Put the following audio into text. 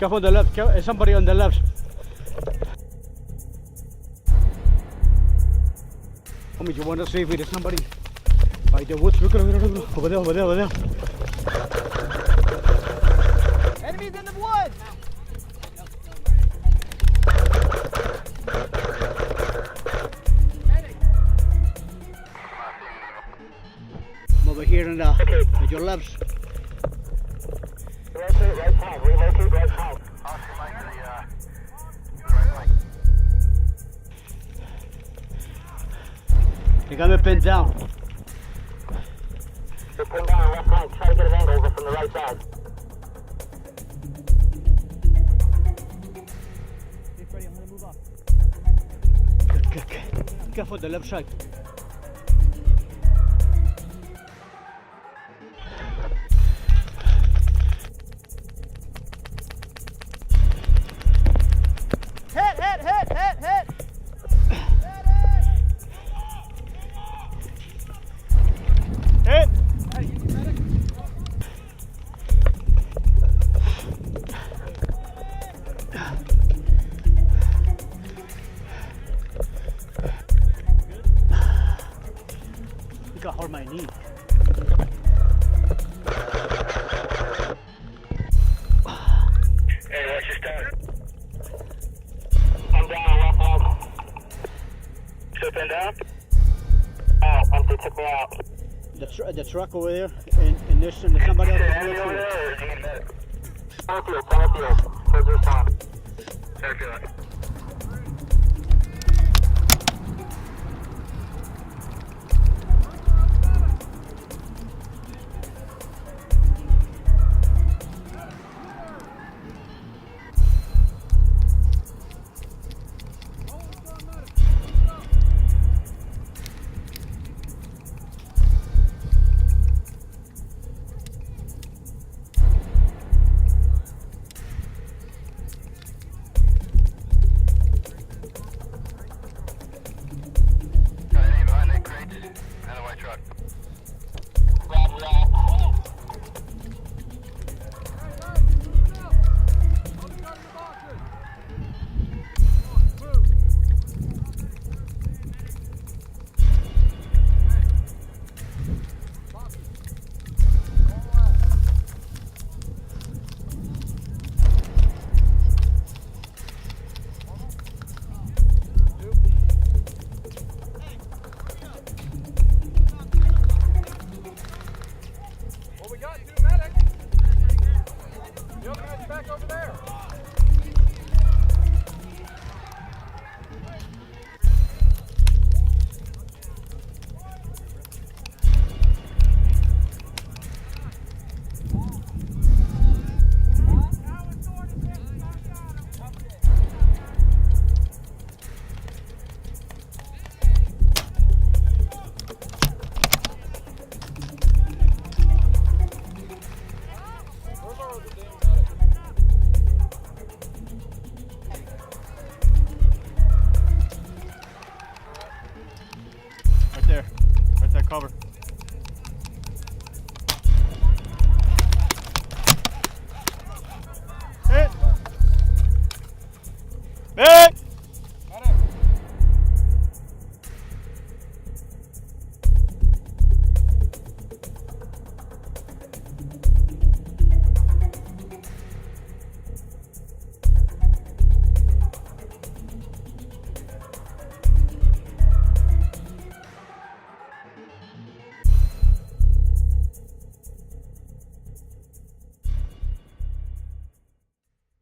Careful on the left. Somebody on the left. Homie, you want to see if there's somebody by the woods? Look, over there. Enemies in the woods! I'm over here on the, at your left. Relocate right flank. Relocate right flank. They got me pinned down. You're pinned down left flank. Try to get an angle over from the right side. Hey Freddy, I'm gonna move up. Careful the left side. Hit! Hit! I think I hurt my knee. Hey, what's your start? I'm down left flank. Still pinned down? Oh, empty. Took me out. The truck over there, and there's somebody else. Enemy over there, or is he in there? Starfield. Towards this time. Starfield.